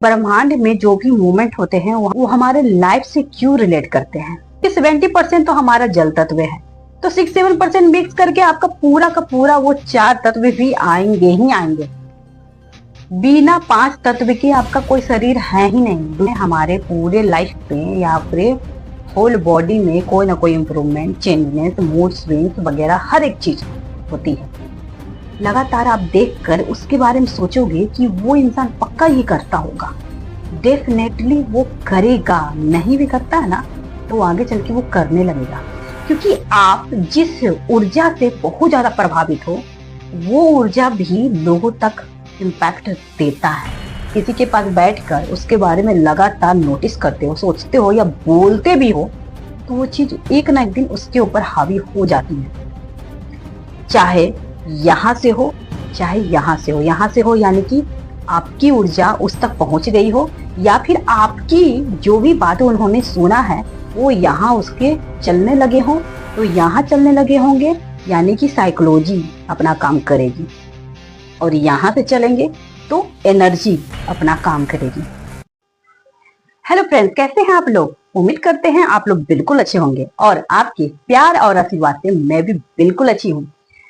ब्रह्मांड में जो भी मूवमेंट होते हैं वो हमारे लाइफ से क्यों रिलेट करते हैं। 70% तो हमारा जल तत्व है, तो 6-7% मिक्स करके आपका पूरा का पूरा वो 4 तत्व भी आएंगे ही आएंगे। बिना 5 तत्व के आपका कोई शरीर है ही नहीं। हमारे पूरे लाइफ पे या पूरे होल बॉडी में कोई ना कोई इम्प्रूवमेंट, चेंजनेस, मूड स्विंग्स वगैरह हर एक चीज होती है। लगातार आप देखकर उसके बारे में सोचोगे कि वो इंसान पक्का ही करता होगा, डेफिनेटली वो करेगा। नहीं भी करता है ना तो आगे चल के वो करने लगेगा, क्योंकि आप जिस ऊर्जा से बहुत ज्यादा प्रभावित हो वो ऊर्जा भी लोगों तक इम्पैक्ट देता है। किसी के पास बैठकर उसके बारे में लगातार नोटिस करते हो, सोचते हो या बोलते भी हो तो वो चीज एक ना एक दिन उसके ऊपर हावी हो जाती है। चाहे यहाँ से हो चाहे यहाँ से हो, यहाँ से हो यानी कि आपकी ऊर्जा उस तक पहुंच गई हो, या फिर आपकी जो भी बातें उन्होंने सुना है वो यहाँ उसके चलने लगे हों, तो यहाँ चलने लगे होंगे, यानी कि साइकोलॉजी अपना काम करेगी। और यहाँ से चलेंगे तो एनर्जी अपना काम करेगी। हेलो फ्रेंड्स, कैसे हैं आप लोग? उम्मीद करते हैं आप लोग बिल्कुल अच्छे होंगे और आपके प्यार और आशीर्वाद से मैं भी बिल्कुल अच्छी हूँ।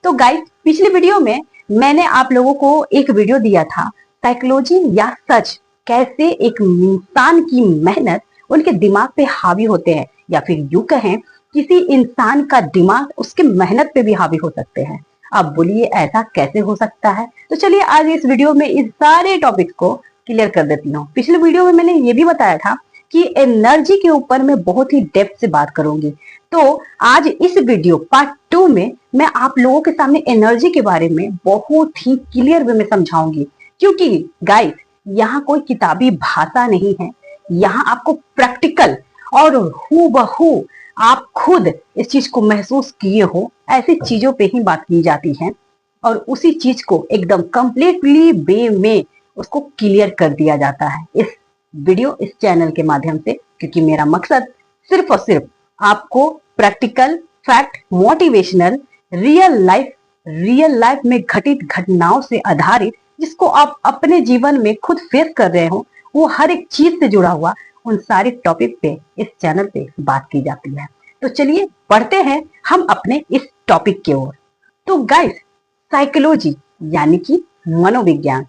तो गाइस, पिछले वीडियो में मैंने आप लोगों को एक वीडियो दिया था, साइकोलॉजी या सच कैसे एक इंसान की मेहनत उनके दिमाग पे हावी होते हैं, या फिर यूं कहें किसी इंसान का दिमाग उसके मेहनत पे भी हावी हो सकते हैं। अब बोलिए ऐसा कैसे हो सकता है? तो चलिए आज इस वीडियो में इस सारे टॉपिक को क्लियर कर देती हूँ। पिछले वीडियो में मैंने ये भी बताया था कि एनर्जी के ऊपर मैं बहुत ही डेप्थ से बात करूंगी, तो आज इस वीडियो पार्ट 2 में मैं आप लोगों के सामने एनर्जी के बारे में बहुत ही क्लियर वे में समझाऊंगी। क्योंकि गाइस, यहाँ कोई किताबी भाषा नहीं है, यहाँ आपको प्रैक्टिकल और हूबहू आप खुद इस चीज को महसूस किए हो ऐसी चीजों पे ही बात की जाती है, और उसी चीज को एकदम कंप्लीटली वे में उसको क्लियर कर दिया जाता है इस वीडियो, इस चैनल के माध्यम से। क्योंकि मेरा मकसद सिर्फ और सिर्फ आपको practical fact, motivational, real life में घटित घटनाओं से आधारित, जिसको आप अपने जीवन में खुद फेस कर रहे हो, वो हर एक चीज से जुड़ा हुआ उन सारे टॉपिक पे इस चैनल पे बात की जाती है। तो चलिए बढ़ते हैं हम अपने इस टॉपिक की ओर। तो गाइस, साइकोलॉजी यानी कि मनोविज्ञान,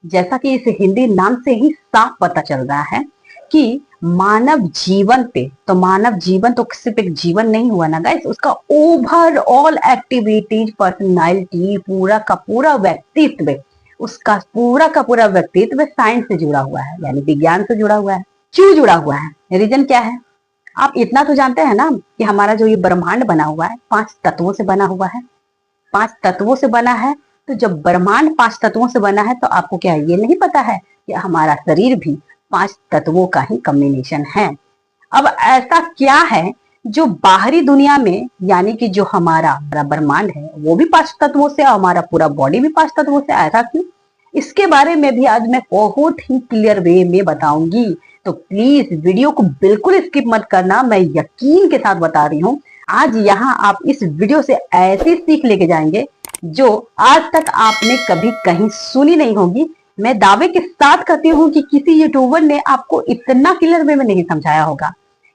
जैसा कि इस हिंदी नाम से ही साफ पता चल रहा है कि मानव जीवन पे, तो मानव जीवन तो सिर्फ एक जीवन नहीं हुआ ना गाइस, उसका ओवरऑल एक्टिविटीज, पर्सनालिटी, पूरा का पूरा व्यक्तित्व, उसका पूरा का पूरा व्यक्तित्व साइंस से जुड़ा हुआ है, यानी विज्ञान से जुड़ा हुआ है। क्यों जुड़ा हुआ है? रीजन क्या है? आप इतना तो जानते हैं ना कि हमारा जो ये ब्रह्मांड बना हुआ है 5 तत्वों से बना हुआ है। 5 तत्वों से बना है, तो जब ब्रह्मांड 5 तत्वों से बना है तो आपको क्या ये नहीं पता है कि हमारा शरीर भी 5 तत्वों का ही कॉम्बिनेशन है। अब ऐसा क्या है जो बाहरी दुनिया में, यानी कि जो हमारा ब्रह्मांड है वो भी 5 तत्वों से, हमारा पूरा बॉडी भी 5 तत्वों से, ऐसा क्यों? इसके बारे में भी आज मैं बहुत ही क्लियर वे में बताऊंगी। तो प्लीज वीडियो को बिल्कुल स्किप मत करना, मैं यकीन के साथ बता रही हूँ। आज यहाँ आप इस वीडियो से ऐसी सीख लेके जाएंगे जो आज तक आपने कभी कहीं सुनी नहीं होगी। मैं दावे के साथ कहती हूँ कि किसी यूट्यूबर ने आपको इतना क्लियर वे में नहीं समझाया होगा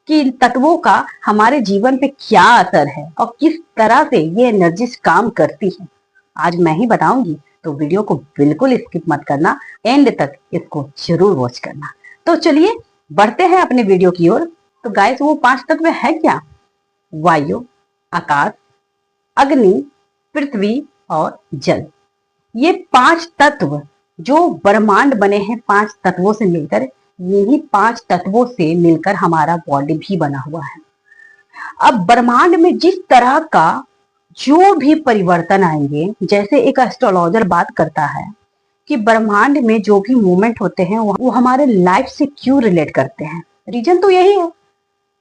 कि इन तत्वों का हमारे जीवन पे क्या असर है और किस तरह से ये एनर्जीज काम करती है। आज मैं ही बताऊंगी, तो वीडियो को बिल्कुल स्किप मत करना, एंड तक इसको जरूर वॉच करना। तो चलिए बढ़ते हैं अपने वीडियो की ओर। तो गाइस, वो 5 तत्व है क्या? वायु, आकाश, अग्नि, पृथ्वी और जल। ये 5 तत्व जो ब्रह्मांड बने हैं 5 तत्वों से मिलकर, यही 5 तत्वों से मिलकर हमारा बॉडी भी बना हुआ है। अब ब्रह्मांड में जिस तरह का जो भी परिवर्तन आएंगे, जैसे एक एस्ट्रोलॉजर बात करता है कि ब्रह्मांड में जो भी मूवमेंट होते हैं वो हमारे लाइफ से क्यों रिलेट करते हैं, रीजन तो यही है।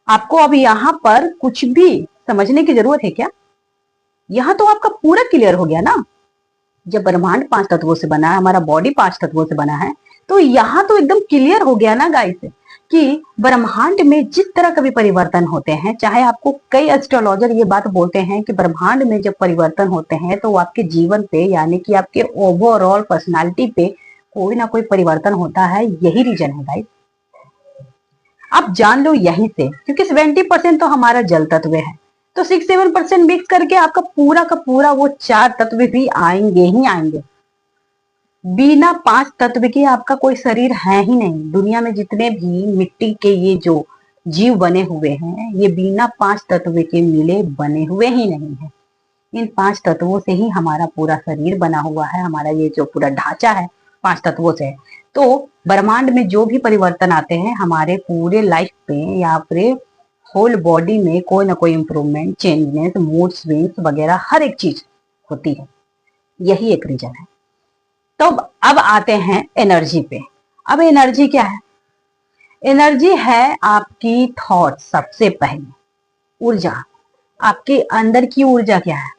आपको अब यहाँ पर कुछ भी समझने की जरूरत है क्या? यहाँ तो आपका पूरा क्लियर हो गया ना। जब ब्रह्मांड 5 तत्वों से बना है, हमारा बॉडी 5 तत्वों से बना है, तो यहाँ तो एकदम क्लियर हो गया ना गाइस कि ब्रह्मांड में जिस तरह का भी परिवर्तन होते हैं, चाहे आपको कई एस्ट्रोलॉजर ये बात बोलते हैं कि ब्रह्मांड में जब परिवर्तन होते हैं तो आपके जीवन पे, यानी कि आपके ओवरऑल पर्सनालिटी पे कोई ना कोई परिवर्तन होता है, यही रीजन है गाइस। आप जान लो यहीं से, क्योंकि 70% तो हमारा जल तत्व है, तो 6-7% मिक्स करके आपका पूरा का पूरा वो 4 तत्व भी आएंगे ही आएंगे। बिना 5 तत्व के आपका कोई शरीर है ही नहीं। दुनिया में जितने भी मिट्टी के ये जो जीव बने हुए हैं, ये बिना 5 तत्व के मिले बने हुए ही नहीं है। इन 5 तत्वों से ही हमारा पूरा शरीर बना हुआ है, हमारा ये जो पूरा ढांचा है 5 तत्वों से। तो ब्रह्मांड में जो भी परिवर्तन आते हैं हमारे पूरे लाइफ में या पूरे होल बॉडी में कोई ना कोई इंप्रूवमेंट, चेंजनेस, मूड स्विंग्स वगैरह हर एक चीज होती है। यही एक रीजन है। तो अब आते हैं एनर्जी पे। अब एनर्जी क्या है? एनर्जी है आपकी थॉट, सबसे पहले ऊर्जा। आपके अंदर की ऊर्जा क्या है?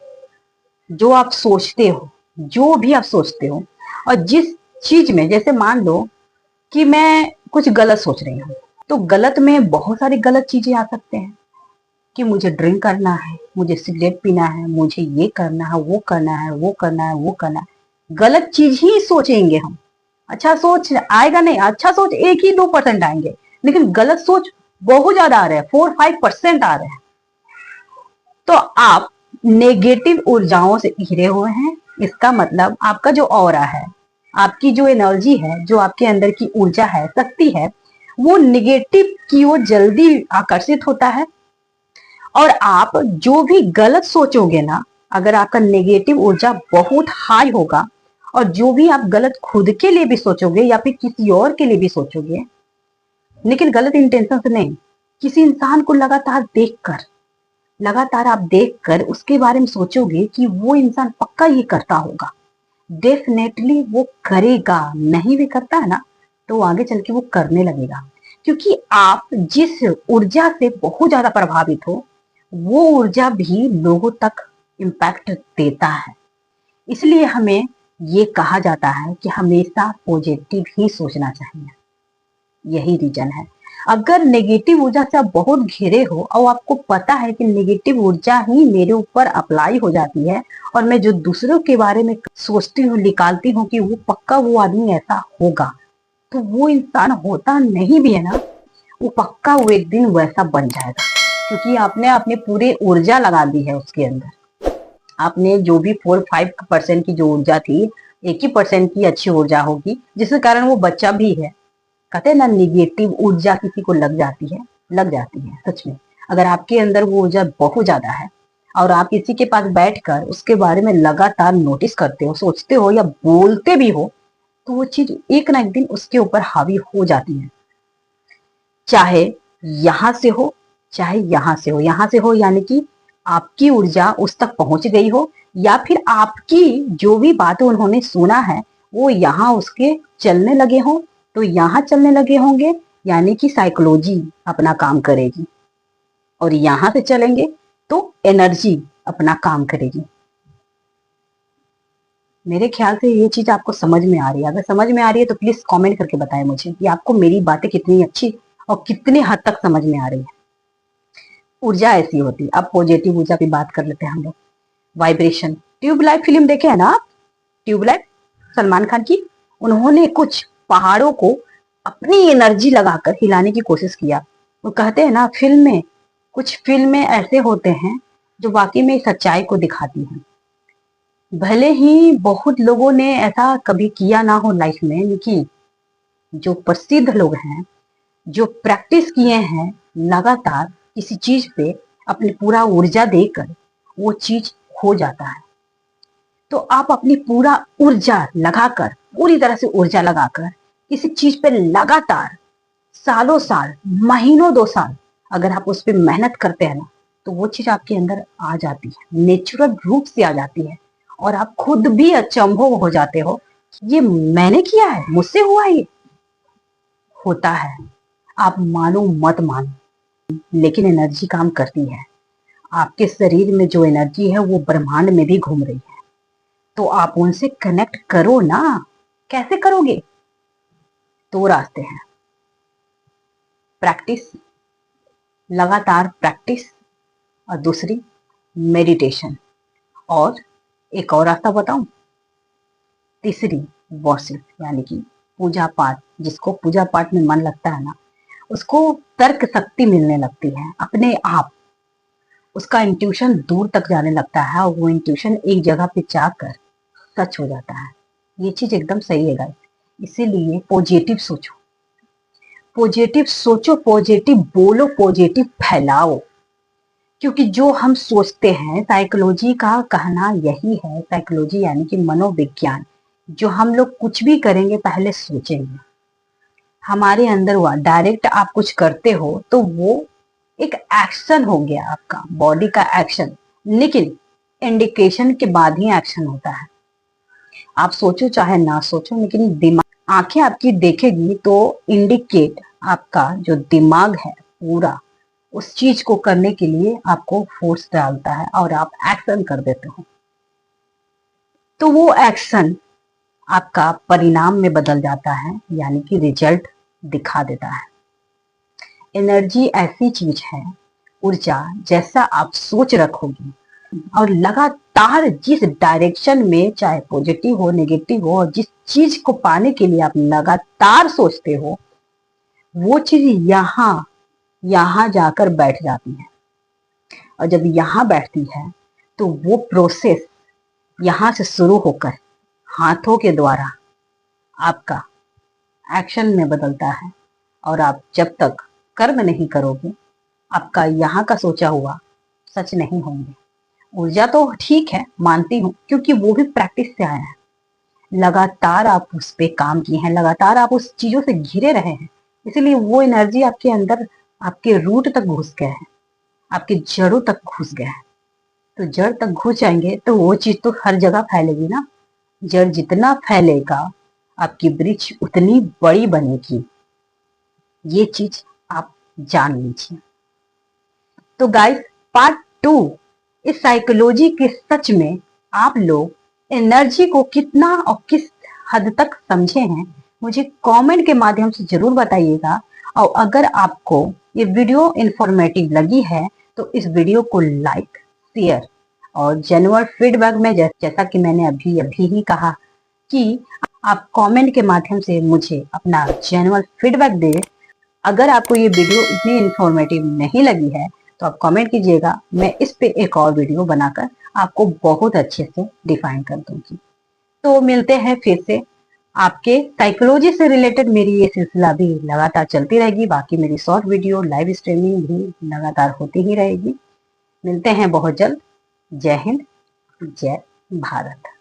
जो आप सोचते हो, जो भी आप सोचते हो, और जिस चीज में, जैसे मान लो कि मैं कुछ गलत सोच रही हूँ, तो गलत में बहुत सारी गलत चीजें आ सकते हैं कि मुझे ड्रिंक करना है, मुझे सिगरेट पीना है, मुझे ये करना है, वो करना है, वो करना है, वो करना है। गलत चीज ही सोचेंगे हम। अच्छा सोच आएगा नहीं, अच्छा सोच 1 ही 2% आएंगे, लेकिन गलत सोच बहुत ज्यादा आ रहे हैं, 4-5% आ रहे हैं। तो आप नेगेटिव ऊर्जाओं से घिरे हुए हैं। इसका मतलब आपका जो ऑरा है, आपकी जो एनर्जी है, जो आपके अंदर की ऊर्जा है, शक्ति है, वो निगेटिव की ओर जल्दी आकर्षित होता है। और आप जो भी गलत सोचोगे ना, अगर आपका नेगेटिव ऊर्जा बहुत हाई होगा, और जो भी आप गलत खुद के लिए भी सोचोगे या फिर किसी और के लिए भी सोचोगे, लेकिन गलत इंटेंशन से नहीं, किसी इंसान को लगातार आप देखकर उसके बारे में सोचोगे कि वो इंसान पक्का ये करता होगा, डेफिनेटली वो करेगा। नहीं भी करता है ना, तो आगे चल के वो करने लगेगा, क्योंकि आप जिस ऊर्जा से बहुत ज्यादा प्रभावित हो, वो ऊर्जा भी लोगों तक इम्पैक्ट देता है। इसलिए हमें ये कहा जाता है कि हमेशा पॉजिटिव ही सोचना चाहिए। यही रीजन है। अगर नेगेटिव ऊर्जा से आप बहुत घिरे हो और आपको पता है कि नेगेटिव ऊर्जा ही मेरे ऊपर अप्लाई हो जाती है, और मैं जो दूसरों के बारे में सोचती हूँ, निकालती हूँ कि वो पक्का वो आदमी ऐसा होगा, तो वो इंसान होता नहीं भी है ना, वो पक्का वो एक दिन वैसा बन जाएगा, क्योंकि आपने अपनी पूरी ऊर्जा लगा दी है उसके अंदर। आपने जो भी 4-5% की जो ऊर्जा थी, 1% की अच्छी ऊर्जा होगी, जिसके कारण वो बच्चा भी है। कहते हैं ना, निगेटिव ऊर्जा किसी को लग जाती है सच में। अगर आपके अंदर वो ऊर्जा बहुत ज्यादा है और आप किसी के पास बैठकर उसके बारे में लगातार नोटिस करते हो, सोचते हो या बोलते भी हो, तो वो चीज एक ना एक दिन उसके ऊपर हावी हो जाती है। चाहे यहां से हो, चाहे यहां से हो। यहां से हो यानी कि आपकी ऊर्जा उस तक पहुंच गई हो, या फिर आपकी जो भी बातें उन्होंने सुना है वो यहाँ उसके चलने लगे हो, तो यहाँ चलने लगे होंगे, यानी कि साइकोलॉजी अपना काम करेगी, और यहां से चलेंगे तो एनर्जी अपना काम करेगी। मेरे ख्याल से ये चीज आपको समझ में आ रही है। अगर समझ में आ रही है तो प्लीज कमेंट करके बताएं मुझे कि आपको मेरी बातें कितनी अच्छी और कितने हद तक समझ में आ रही है। ऊर्जा ऐसी होती है। अब पॉजिटिव ऊर्जा की बात कर लेते हैं हम लोग। वाइब्रेशन। ट्यूबलाइट फिल्म देखे है ना आप? ट्यूबलाइट सलमान खान की। उन्होंने कुछ पहाड़ों को अपनी एनर्जी लगाकर हिलाने की कोशिश किया। वो कहते हैं ना, कुछ फिल्में ऐसे होते हैं जो वाकई में सच्चाई को दिखाती हैं। भले ही बहुत लोगों ने ऐसा कभी किया ना हो लाइफ में, लेकिन जो प्रसिद्ध लोग हैं, जो प्रैक्टिस किए हैं लगातार किसी चीज पे अपनी पूरा ऊर्जा देकर, वो चीज हो जाता है। तो आप अपनी पूरा ऊर्जा लगाकर, पूरी तरह से ऊर्जा लगाकर किसी चीज पे लगातार सालों साल, महीनों 2 साल अगर आप उस पर मेहनत करते हैं ना, तो वो चीज आपके अंदर आ जाती है, नेचुरल रूप से आ जाती है, और आप खुद भी अचंभव हो जाते हो, ये मैंने किया है, मुझसे हुआ ये। होता है, आप मानो मत मानो, लेकिन एनर्जी काम करती है। आपके शरीर में जो एनर्जी है वो ब्रह्मांड में भी घूम रही है, तो आप उनसे कनेक्ट करो ना। कैसे करोगे? 2 रास्ते हैं। प्रैक्टिस, लगातार प्रैक्टिस, और दूसरी मेडिटेशन। और एक और रास्ता बताऊं, तीसरी वर्शिप यानी कि पूजा पाठ, जिसको पूजा पाठ में मन लगता है ना, उसको तर्क शक्ति मिलने लगती है अपने आप। उसका इंट्यूशन दूर तक जाने लगता है और वो इंट्यूशन एक जगह पे जाकर सच हो जाता है। ये चीज एकदम सही है गाइस। इसीलिए पॉजिटिव सोचो, पॉजिटिव सोचो, पॉजिटिव बोलो, पॉजिटिव फैलाओ। क्योंकि जो हम सोचते हैं, साइकोलॉजी का कहना यही है, साइकोलॉजी यानी कि मनोविज्ञान, जो हम लोग कुछ भी करेंगे पहले सोचेंगे। हमारे अंदर हुआ डायरेक्ट आप कुछ करते हो तो वो एक एक्शन हो गया, आपका बॉडी का एक्शन, लेकिन इंडिकेशन के बाद ही एक्शन होता है। आप सोचो चाहे ना सोचो, लेकिन दिमाग, आंखें आपकी देखेगी तो इंडिकेट आपका जो दिमाग है पूरा उस चीज को करने के लिए आपको फोर्स डालता है और आप एक्शन कर देते हो। तो वो एक्शन आपका परिणाम में बदल जाता है, यानी कि रिजल्ट दिखा देता है। एनर्जी ऐसी चीज है, ऊर्जा, जैसा आप सोच रखोगे और लगातार जिस डायरेक्शन में, चाहे पॉजिटिव हो नेगेटिव हो, और जिस चीज को पाने के लिए आप लगातार सोचते हो, वो चीज यहाँ जाकर बैठ जाती है। और जब यहाँ बैठती है तो वो प्रोसेस यहाँ से शुरू होकर हाथों के द्वारा आपका एक्शन में बदलता है। और आप जब तक कर्म नहीं करोगे, आपका यहाँ का सोचा हुआ सच नहीं होंगे। ऊर्जा तो ठीक है, मानती हूँ, क्योंकि वो भी प्रैक्टिस से आया है। लगातार आप उस पे काम किए हैं, लगातार आप उस चीजों से घिरे रहे हैं, इसीलिए वो एनर्जी आपके अंदर, आपके रूट तक घुस गया है, आपकी जड़ों तक घुस गया है। तो जड़ तक घुस जाएंगे तो वो चीज तो हर जगह फैलेगी ना। जड़ जितना फैलेगा, आपकी वृक्ष उतनी बड़ी बनेगी। ये चीज आप जान लीजिए। तो गाइस, पार्ट 2, इस साइकोलॉजी के सच में आप लोग एनर्जी को कितना और किस हद तक समझे हैं, मुझे कमेंट के माध्यम से जरूर बताइएगा। और अगर आपको ये वीडियो इंफॉर्मेटिव लगी है तो इस वीडियो को लाइक, शेयर और जेन्युइन फीडबैक में, जैसा कि मैंने अभी अभी ही कहा कि आप कमेंट के माध्यम से मुझे अपना जेन्युइन फीडबैक दें। अगर आपको ये वीडियो इतनी इंफॉर्मेटिव नहीं लगी है तो आप कमेंट कीजिएगा, मैं इस पे एक और वीडियो बनाकर आपको बहुत अच्छे से डिफाइन कर दूंगी। तो मिलते हैं फिर से। आपके साइकोलॉजी से रिलेटेड मेरी ये सिलसिला भी लगातार चलती रहेगी। बाकी मेरी शॉर्ट वीडियो, लाइव स्ट्रीमिंग भी लगातार होती ही रहेगी। मिलते हैं बहुत जल्द। जय हिंद, जय भारत।